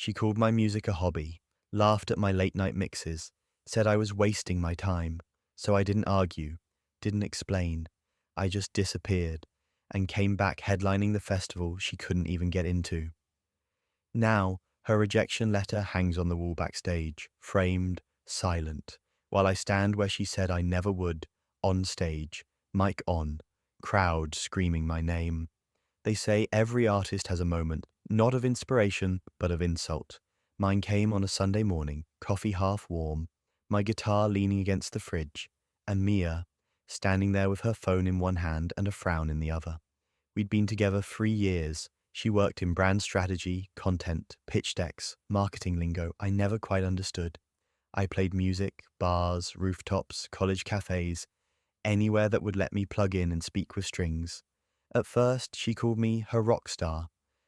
She called my music a hobby, laughed at my late night mixes, said I was wasting my time. So I didn't argue, didn't explain. I just disappeared and came back headlining the festival she couldn't even get into. Now, her rejection letter hangs on the wall backstage, framed, silent, while I stand where she said I never would, on stage, mic on, crowd screaming my name. They say every artist has a moment, not of inspiration, but of insult. Mine came on a Sunday morning, coffee half warm, my guitar leaning against the fridge, and Mia standing there with her phone in one hand and a frown in the other. We'd been together 3 years. She worked in brand strategy, content, pitch decks, marketing lingo I never quite understood. I played music, bars, rooftops, college cafes, anywhere that would let me plug in and speak with strings. At first, she called me her rock star,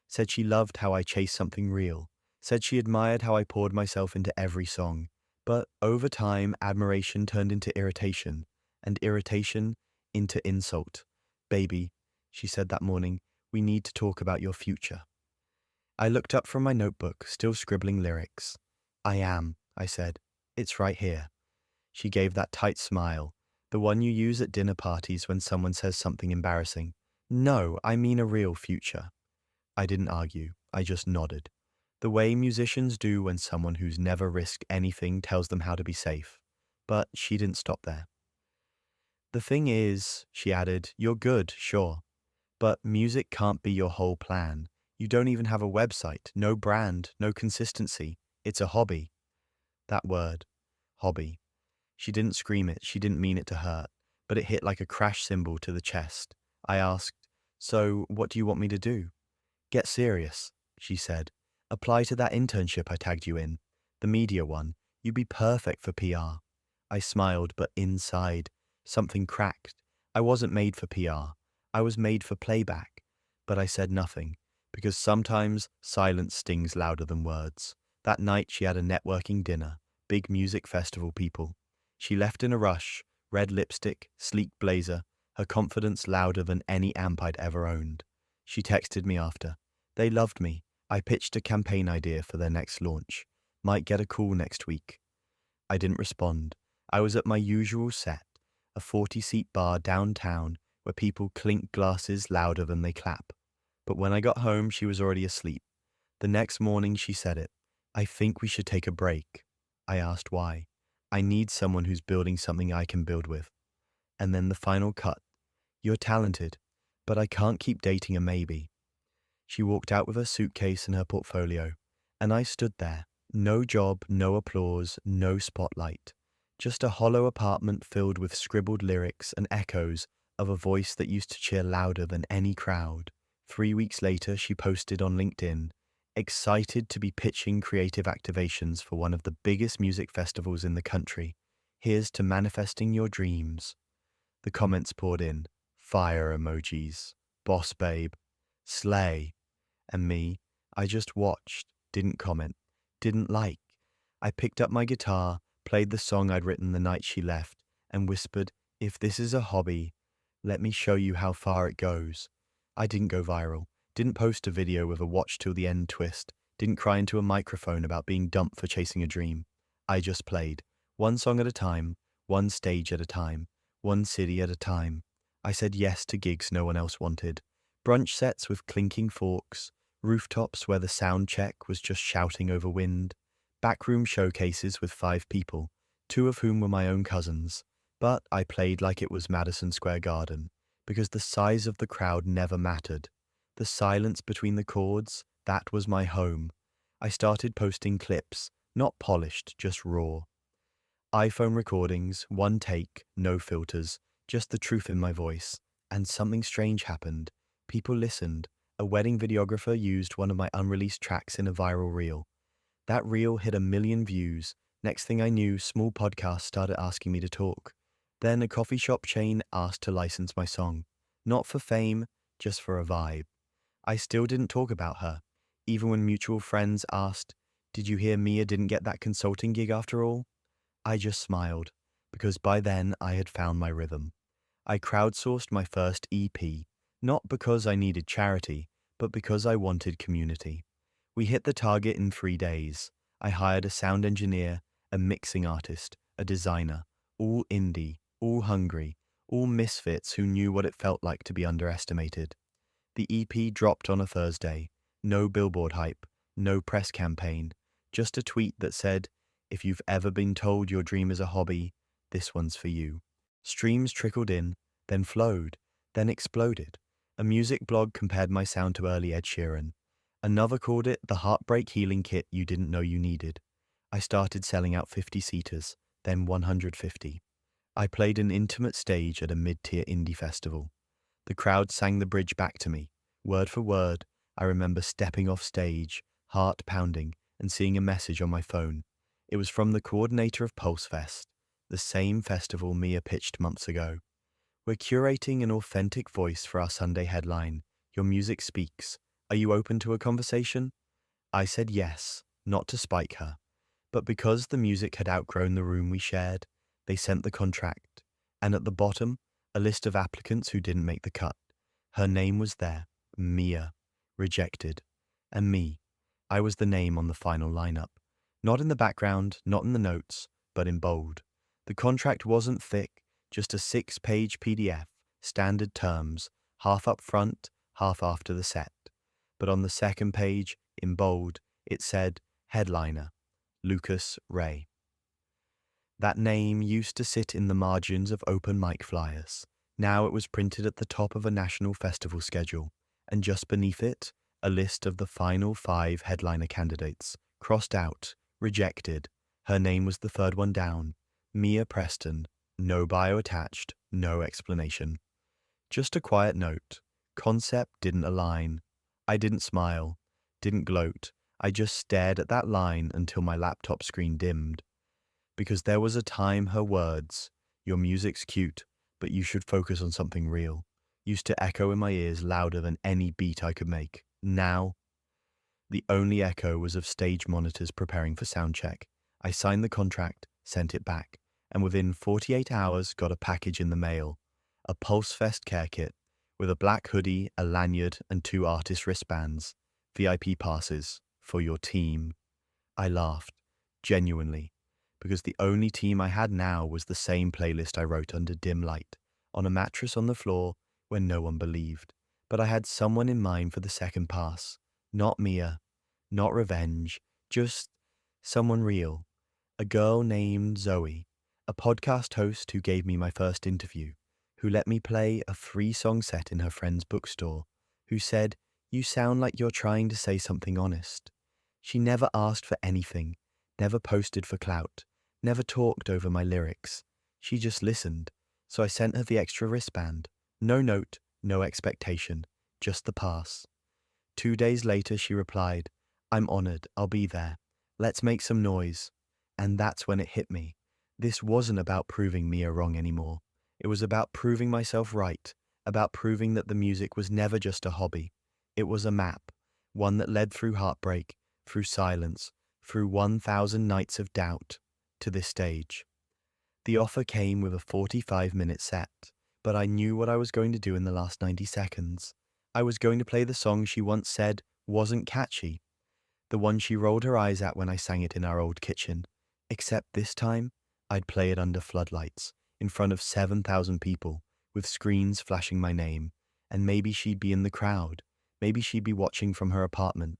said she loved how I chased something real, said she admired how I poured myself into every song. But over time, admiration turned into irritation, and irritation into insult. Baby, she said that morning, we need to talk about your future. I looked up from my notebook, still scribbling lyrics. I am, I said. It's right here. She gave that tight smile, the one you use at dinner parties when someone says something embarrassing. No, I mean a real future. I didn't argue, I just nodded. The way musicians do when someone who's never risked anything tells them how to be safe. But she didn't stop there. The thing is, she added, you're good, sure. But music can't be your whole plan. You don't even have a website, no brand, no consistency. It's a hobby. That word, hobby. She didn't scream it, she didn't mean it to hurt, but it hit like a crash cymbal to the chest. I asked, so what do you want me to do? Get serious, she said. Apply to that internship I tagged you in, the media one. You'd be perfect for PR. I smiled, but inside, something cracked. I wasn't made for PR. I was made for playback. But I said nothing, because sometimes silence stings louder than words. That night she had a networking dinner, big music festival people. She left in a rush, red lipstick, sleek blazer, her confidence louder than any amp I'd ever owned. She texted me after. They loved me. I pitched a campaign idea for their next launch. Might get a call next week. I didn't respond. I was at my usual set, a 40-seat bar downtown where people clink glasses louder than they clap. But when I got home, she was already asleep. The next morning, she said it. I think we should take a break. I asked why. I need someone who's building something I can build with. And then the final cut. You're talented, but I can't keep dating a maybe. She walked out with her suitcase and her portfolio, and I stood there. No job, no applause, no spotlight. Just a hollow apartment filled with scribbled lyrics and echoes of a voice that used to cheer louder than any crowd. 3 weeks later, she posted on LinkedIn, excited to be pitching creative activations for one of the biggest music festivals in the country. Here's to manifesting your dreams. The comments poured in. Fire emojis. Boss babe. Slay. And me, I just watched, didn't comment, didn't like. I picked up my guitar, played the song I'd written the night she left, and whispered, if this is a hobby, let me show you how far it goes. I didn't go viral, didn't post a video with a watch till the end twist, didn't cry into a microphone about being dumped for chasing a dream. I just played, one song at a time, one stage at a time, one city at a time. I said yes to gigs no one else wanted. Brunch sets with clinking forks, rooftops where the sound check was just shouting over wind, backroom showcases with 5 people, 2 of whom were my own cousins. But I played like it was Madison Square Garden, because the size of the crowd never mattered. The silence between the chords, that was my home. I started posting clips, not polished, just raw. iPhone recordings, one take, no filters, just the truth in my voice. And something strange happened. People listened. A wedding videographer used one of my unreleased tracks in a viral reel. That reel hit 1 million views. Next thing I knew, small podcasts started asking me to talk. Then a coffee shop chain asked to license my song. Not for fame, just for a vibe. I still didn't talk about her. Even when mutual friends asked, did you hear Mia didn't get that consulting gig after all? I just smiled, because by then I had found my rhythm. I crowdsourced my first EP, not because I needed charity, but because I wanted community. We hit the target in 3 days. I hired a sound engineer, a mixing artist, a designer, all indie, all hungry, all misfits who knew what it felt like to be underestimated. The EP dropped on a Thursday. No billboard hype, no press campaign, just a tweet that said, "If you've ever been told your dream is a hobby, this one's for you." Streams trickled in, then flowed, then exploded. A music blog compared my sound to early Ed Sheeran. Another called it the heartbreak healing kit you didn't know you needed. I started selling out 50-seaters, then 150. I played an intimate stage at a mid-tier indie festival. The crowd sang the bridge back to me. Word for word, I remember stepping off stage, heart pounding, and seeing a message on my phone. It was from the coordinator of PulseFest, the same festival Mia pitched months ago. "We're curating an authentic voice for our Sunday headline. Your music speaks. Are you open to a conversation?" I said yes, not to spike her, but because the music had outgrown the room we shared. They sent the contract, and at the bottom, a list of applicants who didn't make the cut. Her name was there, Mia, rejected, and me. I was the name on the final lineup. Not in the background, not in the notes, but in bold. The contract wasn't thick, just a 6-page PDF, standard terms, half up front, half after the set. But on the second page, in bold, it said, headliner, Lucas Ray. That name used to sit in the margins of open mic flyers. Now it was printed at the top of a national festival schedule, and just beneath it, a list of the final 5 headliner candidates, crossed out, rejected. Her name was the third one down, Mia Preston. No bio attached, no explanation. Just a quiet note. Concept didn't align. I didn't smile, didn't gloat. I just stared at that line until my laptop screen dimmed. Because there was a time her words, "Your music's cute, but you should focus on something real," used to echo in my ears louder than any beat I could make. Now, the only echo was of stage monitors preparing for soundcheck. I signed the contract, sent it back, and within 48 hours got a package in the mail. A PulseFest care kit, with a black hoodie, a lanyard, and 2 artist wristbands. VIP passes, for your team. I laughed, genuinely, because the only team I had now was the same playlist I wrote under dim light, on a mattress on the floor where no one believed. But I had someone in mind for the second pass. Not Mia, not revenge, just someone real. A girl named Zoe, a podcast host who gave me my first interview, who let me play a 3-song set in her friend's bookstore, who said, "You sound like you're trying to say something honest." She never asked for anything, never posted for clout, never talked over my lyrics. She just listened, so I sent her the extra wristband. No note, no expectation, just the pass. 2 days later she replied, "I'm honored, I'll be there. Let's make some noise." And that's when it hit me. This wasn't about proving Mia wrong anymore. It was about proving myself right, about proving that the music was never just a hobby. It was a map, one that led through heartbreak, through silence, through 1,000 nights of doubt, to this stage. The offer came with a 45-minute set, but I knew what I was going to do in the last 90 seconds. I was going to play the song she once said wasn't catchy, the one she rolled her eyes at when I sang it in our old kitchen. Except this time, I'd play it under floodlights, in front of 7,000 people, with screens flashing my name, and maybe she'd be in the crowd, maybe she'd be watching from her apartment,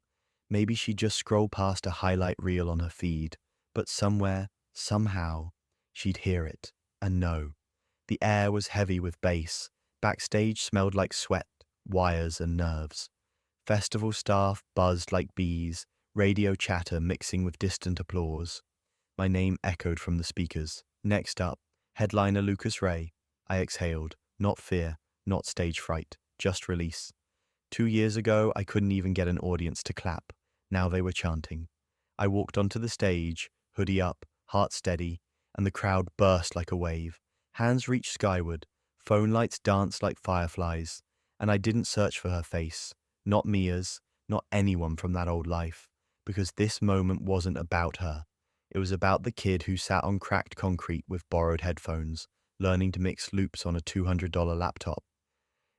maybe she'd just scroll past a highlight reel on her feed, but somewhere, somehow, she'd hear it, and know. The air was heavy with bass, backstage smelled like sweat, wires and nerves. Festival staff buzzed like bees, radio chatter mixing with distant applause. My name echoed from the speakers. Next up, headliner Lucas Ray. I exhaled, not fear, not stage fright, just release. 2 years ago, I couldn't even get an audience to clap. Now they were chanting. I walked onto the stage, hoodie up, heart steady, and the crowd burst like a wave. Hands reached skyward, phone lights danced like fireflies, and I didn't search for her face, not Mia's, not anyone from that old life, because this moment wasn't about her. It was about the kid who sat on cracked concrete with borrowed headphones, learning to mix loops on a $200 laptop.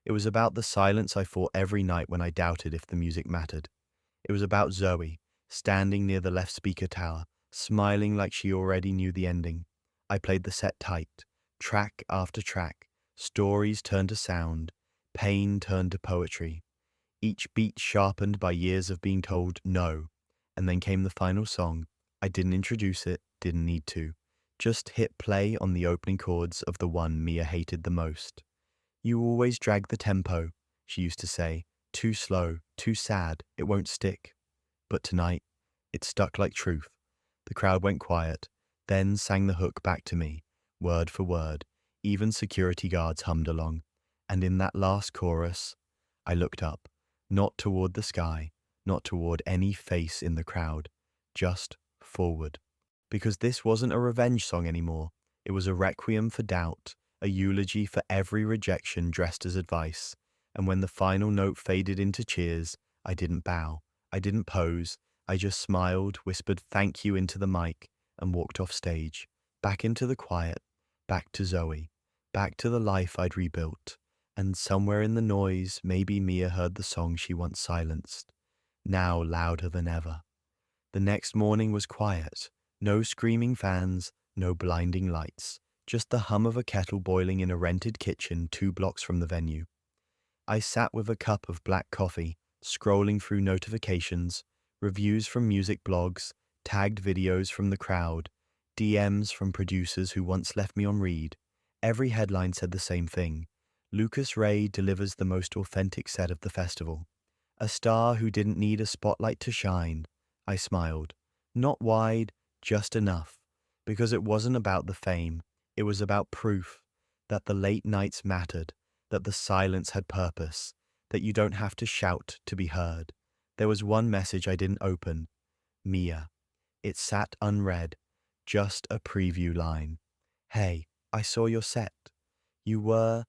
It was about the silence I fought every night when I doubted if the music mattered. It was about Zoe, standing near the left speaker tower, smiling like she already knew the ending. I played the set tight, track after track, stories turned to sound, pain turned to poetry, each beat sharpened by years of being told no. And then came the final song. I didn't introduce it, didn't need to. Just hit play on the opening chords of the one Mia hated the most. You always drag the tempo, she used to say. Too slow, too sad, it won't stick. But tonight, it stuck like truth. The crowd went quiet, then sang the hook back to me, word for word. Even security guards hummed along. And in that last chorus, I looked up, not toward the sky, not toward any face in the crowd, just forward. Because this wasn't a revenge song anymore. It was a requiem for doubt, a eulogy for every rejection dressed as advice. And when the final note faded into cheers, I didn't bow, I didn't pose, I just smiled, whispered thank you into the mic, and walked off stage, back into the quiet, back to Zoe, back to the life I'd rebuilt. And somewhere in the noise, maybe Mia heard the song she once silenced, now louder than ever. The next morning was quiet, no screaming fans, no blinding lights, just the hum of a kettle boiling in a rented kitchen 2 blocks from the venue. I sat with a cup of black coffee, scrolling through notifications, reviews from music blogs, tagged videos from the crowd, DMs from producers who once left me on read. Every headline said the same thing. Lucas Ray delivers the most authentic set of the festival. A star who didn't need a spotlight to shine. I smiled. Not wide, just enough. Because it wasn't about the fame. It was about proof that the late nights mattered, that the silence had purpose, that you don't have to shout to be heard. There was one message I didn't open. Mia. It sat unread, just a preview line. Hey, I saw your set. You were...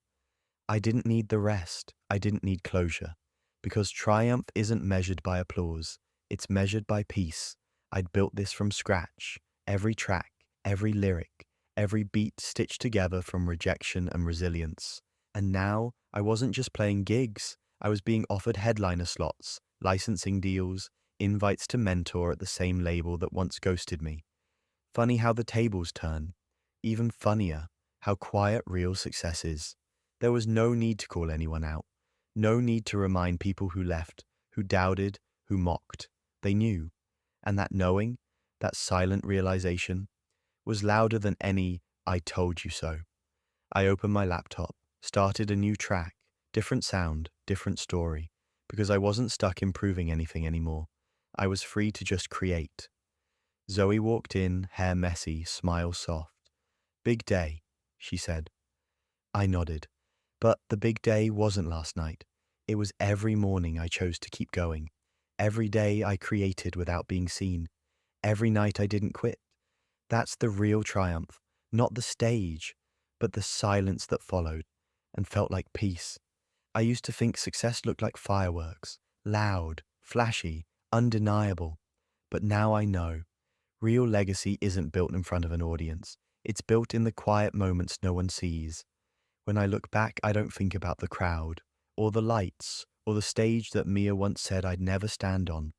I didn't need the rest. I didn't need closure. Because triumph isn't measured by applause. It's measured by peace. I'd built this from scratch. Every track, every lyric, every beat stitched together from rejection and resilience. And now, I wasn't just playing gigs. I was being offered headliner slots, licensing deals, invites to mentor at the same label that once ghosted me. Funny how the tables turn. Even funnier, how quiet real success is. There was no need to call anyone out. No need to remind people who left, who doubted, who mocked. They knew. And that knowing, that silent realization, was louder than any "I told you so." I opened my laptop, started a new track, different sound, different story, because I wasn't stuck improving anything anymore. I was free to just create. Zoe walked in, hair messy, smile soft. Big day, she said. I nodded. But the big day wasn't last night. It was every morning I chose to keep going. Every day I created without being seen. Every night I didn't quit. That's the real triumph, not the stage, but the silence that followed and felt like peace. I used to think success looked like fireworks, loud, flashy, undeniable. But now I know. Real legacy isn't built in front of an audience. It's built in the quiet moments no one sees. When I look back, I don't think about the crowd, or the lights, or the stage that Mia once said I'd never stand on.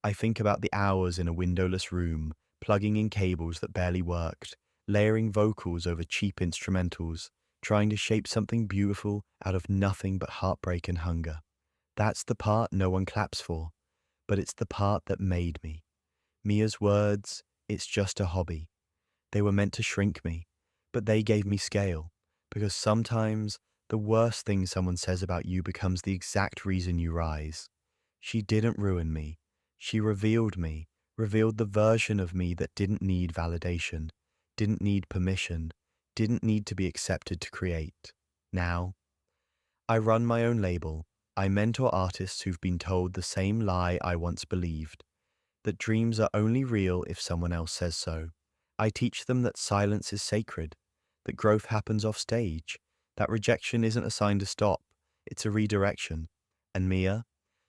I think about the hours in a windowless room, plugging in cables that barely worked, layering vocals over cheap instrumentals, trying to shape something beautiful out of nothing but heartbreak and hunger. That's the part no one claps for, but it's the part that made me. Mia's words, "It's just a hobby." They were meant to shrink me, but they gave me scale. Because sometimes the worst thing someone says about you becomes the exact reason you rise. She didn't ruin me. She revealed me, revealed the version of me that didn't need validation, didn't need permission, didn't need to be accepted to create. Now, I run my own label. I mentor artists who've been told the same lie I once believed, that dreams are only real if someone else says so. I teach them that silence is sacred, that growth happens off stage, that rejection isn't a sign to stop, it's a redirection. And Mia,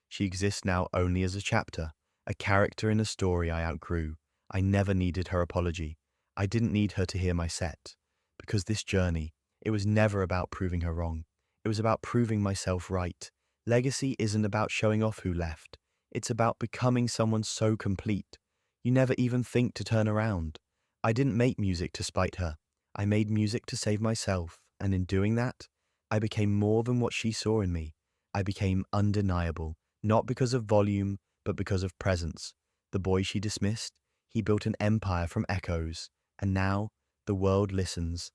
she exists now only as a chapter, a character in a story I outgrew. I never needed her apology. I didn't need her to hear my set. Because this journey, it was never about proving her wrong. It was about proving myself right. Legacy isn't about showing off who left. It's about becoming someone so complete. You never even think to turn around. I didn't make music to spite her. I made music to save myself, and in doing that, I became more than what she saw in me. I became undeniable, not because of volume, but because of presence. The boy she dismissed, he built an empire from echoes, and now the world listens.